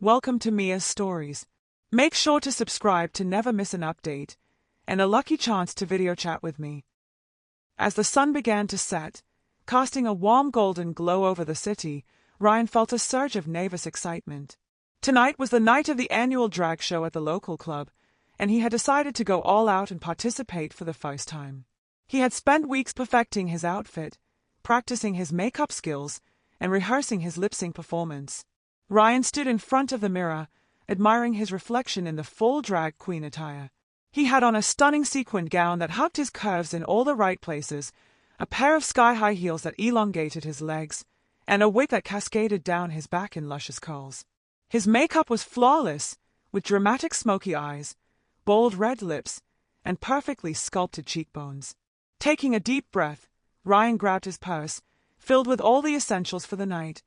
welcome to Mia's Stories. Make sure to subscribe to never miss an update, and a lucky chance to video chat with me. As the sun began to set, casting a warm golden glow over the city, Ryan felt a surge of nervous excitement. Tonight was the night of the annual drag show at the local club, and he had decided to go all out and participate for the first time. He had spent weeks perfecting his outfit, practicing his makeup skills, and rehearsing his lip-sync performance. Ryan stood in front of the mirror, admiring his reflection in the full drag queen attire. He had on a stunning sequined gown that hugged his curves in all the right places, a pair of sky-high heels that elongated his legs, and a wig that cascaded down his back in luscious curls. His makeup was flawless, with dramatic smoky eyes, bold red lips, and perfectly sculpted cheekbones. Taking a deep breath, Ryan grabbed his purse, filled with all the essentials for the night: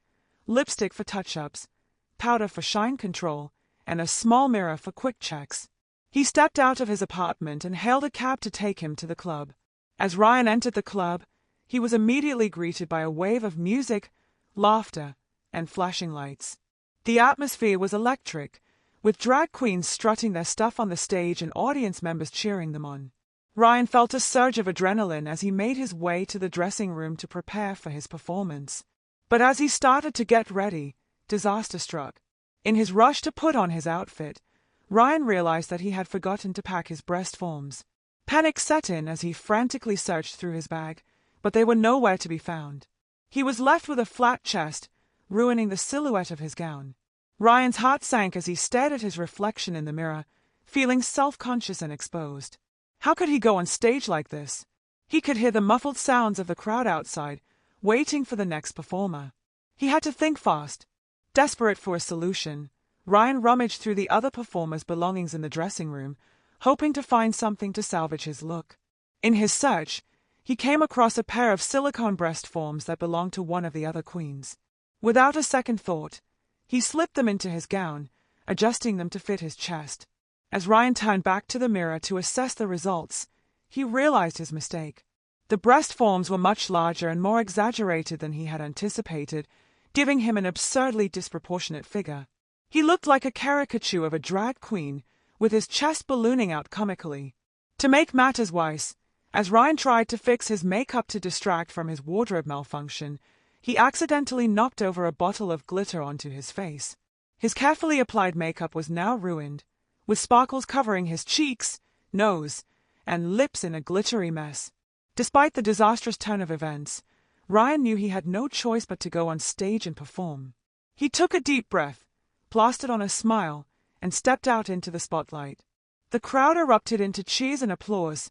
lipstick for touch-ups, powder for shine control, and a small mirror for quick checks. He stepped out of his apartment and hailed a cab to take him to the club. As Ryan entered the club, he was immediately greeted by a wave of music, laughter, and flashing lights. The atmosphere was electric, with drag queens strutting their stuff on the stage and audience members cheering them on. Ryan felt a surge of adrenaline as he made his way to the dressing room to prepare for his performance. But as he started to get ready, disaster struck. In his rush to put on his outfit, Ryan realized that he had forgotten to pack his breast forms. Panic set in as he frantically searched through his bag, but they were nowhere to be found. He was left with a flat chest, ruining the silhouette of his gown. Ryan's heart sank as he stared at his reflection in the mirror, feeling self-conscious and exposed. How could he go on stage like this? He could hear the muffled sounds of the crowd outside, waiting for the next performer. He had to think fast. Desperate for a solution, Ryan rummaged through the other performers' belongings in the dressing room, hoping to find something to salvage his look. In his search, he came across a pair of silicone breast forms that belonged to one of the other queens. Without a second thought, he slipped them into his gown, adjusting them to fit his chest. As Ryan turned back to the mirror to assess the results, he realized his mistake. The breast forms were much larger and more exaggerated than he had anticipated, giving him an absurdly disproportionate figure. He looked like a caricature of a drag queen, with his chest ballooning out comically. To make matters worse, as Ryan tried to fix his makeup to distract from his wardrobe malfunction, he accidentally knocked over a bottle of glitter onto his face. His carefully applied makeup was now ruined, with sparkles covering his cheeks, nose, and lips in a glittery mess. Despite the disastrous turn of events, Ryan knew he had no choice but to go on stage and perform. He took a deep breath, plastered on a smile, and stepped out into the spotlight. The crowd erupted into cheers and applause,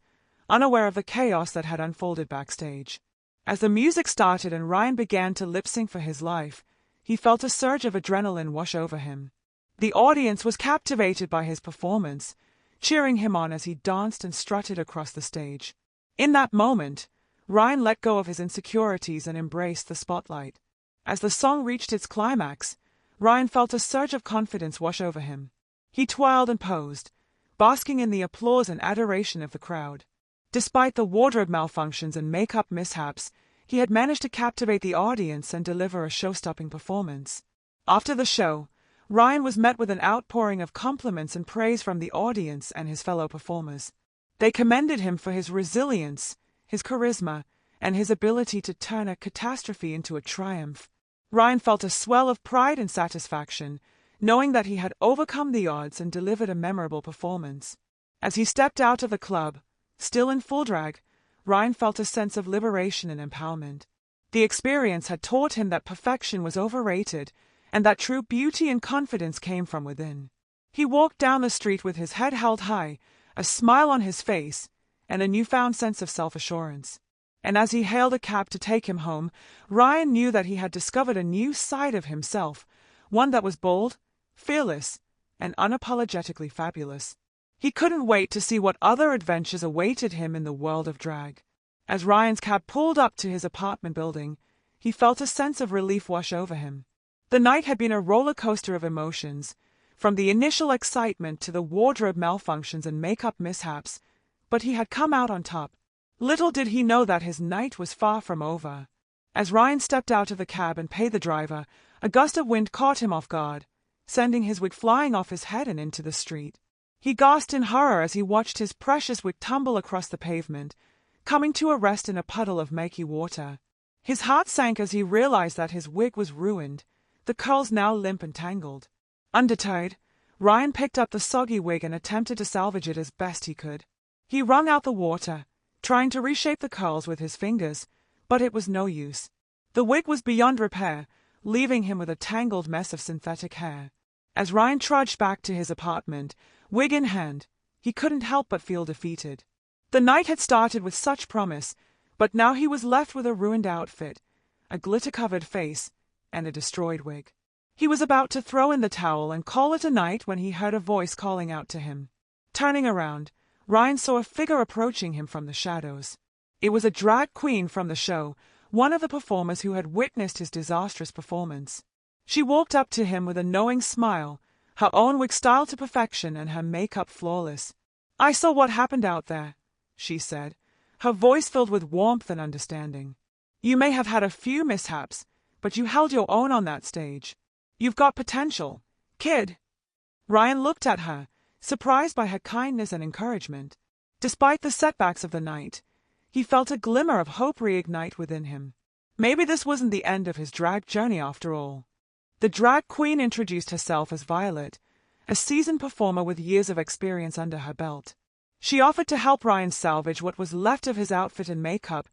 unaware of the chaos that had unfolded backstage. As the music started and Ryan began to lip-sync for his life, he felt a surge of adrenaline wash over him. The audience was captivated by his performance, cheering him on as he danced and strutted across the stage. In that moment, Ryan let go of his insecurities and embraced the spotlight. As the song reached its climax, Ryan felt a surge of confidence wash over him. He twirled and posed, basking in the applause and adoration of the crowd. Despite the wardrobe malfunctions and makeup mishaps, he had managed to captivate the audience and deliver a show-stopping performance. After the show, Ryan was met with an outpouring of compliments and praise from the audience and his fellow performers. They commended him for his resilience, his charisma, and his ability to turn a catastrophe into a triumph. Ryan felt a swell of pride and satisfaction, knowing that he had overcome the odds and delivered a memorable performance. As he stepped out of the club, still in full drag, Ryan felt a sense of liberation and empowerment. The experience had taught him that perfection was overrated, and that true beauty and confidence came from within. He walked down the street with his head held high, a smile on his face, and a newfound sense of self-assurance. And as he hailed a cab to take him home, Ryan knew that he had discovered a new side of himself, one that was bold, fearless, and unapologetically fabulous. He couldn't wait to see what other adventures awaited him in the world of drag. As Ryan's cab pulled up to his apartment building, he felt a sense of relief wash over him. The night had been a roller coaster of emotions, from the initial excitement to the wardrobe malfunctions and makeup mishaps, but he had come out on top. Little did he know that his night was far from over. As Ryan stepped out of the cab and paid the driver, a gust of wind caught him off guard, sending his wig flying off his head and into the street. He gasped in horror as he watched his precious wig tumble across the pavement, coming to a rest in a puddle of murky water. His heart sank as he realized that his wig was ruined, the curls now limp and tangled. Undeterred, Ryan picked up the soggy wig and attempted to salvage it as best he could. He wrung out the water, trying to reshape the curls with his fingers, but it was no use. The wig was beyond repair, leaving him with a tangled mess of synthetic hair. As Ryan trudged back to his apartment, wig in hand, he couldn't help but feel defeated. The night had started with such promise, but now he was left with a ruined outfit, a glitter-covered face, and a destroyed wig. He was about to throw in the towel and call it a night when he heard a voice calling out to him. Turning around, Ryan saw a figure approaching him from the shadows. It was a drag queen from the show, one of the performers who had witnessed his disastrous performance. She walked up to him with a knowing smile, her own wig styled to perfection and her makeup flawless. "I saw what happened out there," she said, her voice filled with warmth and understanding. "You may have had a few mishaps, but you held your own on that stage. You've got potential, kid." Ryan looked at her, surprised by her kindness and encouragement. Despite the setbacks of the night, he felt a glimmer of hope reignite within him. Maybe this wasn't the end of his drag journey after all. The drag queen introduced herself as Violet, a seasoned performer with years of experience under her belt. She offered to help Ryan salvage what was left of his outfit and makeup,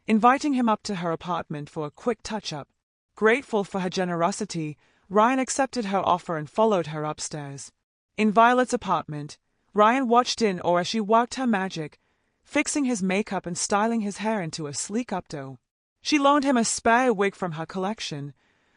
inviting him up to her apartment for a quick touch-up. Grateful for her generosity, Ryan accepted her offer and followed her upstairs. In Violet's apartment, Ryan watched in awe as she worked her magic, fixing his makeup and styling his hair into a sleek updo. She loaned him a spare wig from her collection,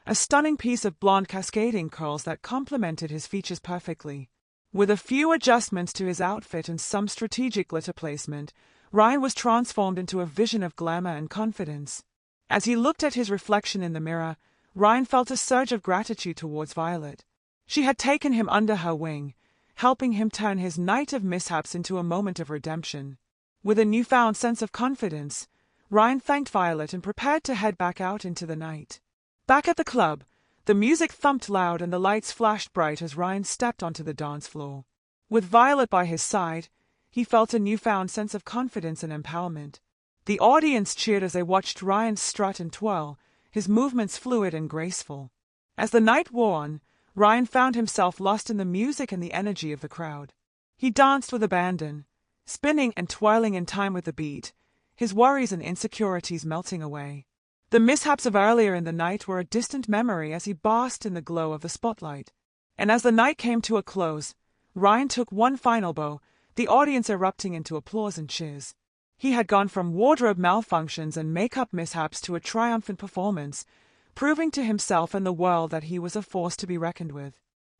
a stunning piece of blonde cascading curls that complemented his features perfectly. With a few adjustments to his outfit and some strategic glitter placement, Ryan was transformed into a vision of glamour and confidence. As he looked at his reflection in the mirror, Ryan felt a surge of gratitude towards Violet. She had taken him under her wing, helping him turn his night of mishaps into a moment of redemption. With a newfound sense of confidence, Ryan thanked Violet and prepared to head back out into the night. Back at the club, the music thumped loud and the lights flashed bright as Ryan stepped onto the dance floor. With Violet by his side, he felt a newfound sense of confidence and empowerment. The audience cheered as they watched Ryan strut and twirl, his movements fluid and graceful. As the night wore on, Ryan found himself lost in the music and the energy of the crowd. He danced with abandon, spinning and twirling in time with the beat, his worries and insecurities melting away. The mishaps of earlier in the night were a distant memory as he basked in the glow of the spotlight. And as the night came to a close, Ryan took one final bow, the audience erupting into applause and cheers. He had gone from wardrobe malfunctions and makeup mishaps to a triumphant performance, proving to himself and the world that he was a force to be reckoned with.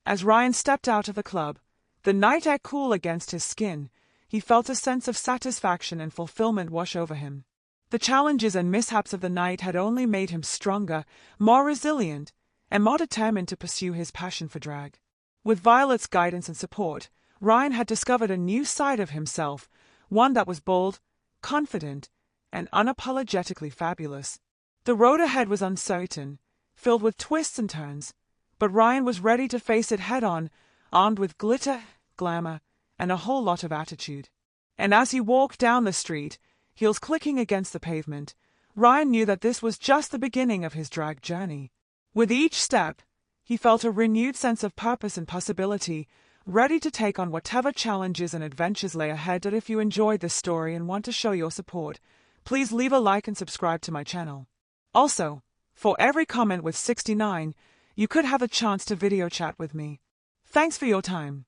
As Ryan stepped out of the club, the night air cool against his skin, he felt a sense of satisfaction and fulfillment wash over him. The challenges and mishaps of the night had only made him stronger, more resilient, and more determined to pursue his passion for drag. With Violet's guidance and support, Ryan had discovered a new side of himself, one that was bold, confident, and unapologetically fabulous. The road ahead was uncertain, filled with twists and turns, but Ryan was ready to face it head-on, armed with glitter, glamour, and a whole lot of attitude. And as he walked down the street, heels clicking against the pavement, Ryan knew that this was just the beginning of his drag journey. With each step, he felt a renewed sense of purpose and possibility, ready to take on whatever challenges and adventures lay ahead. And if you enjoyed this story and want to show your support, please leave a like and subscribe to my channel. Also, for every comment with 69, you could have a chance to video chat with me. Thanks for your time.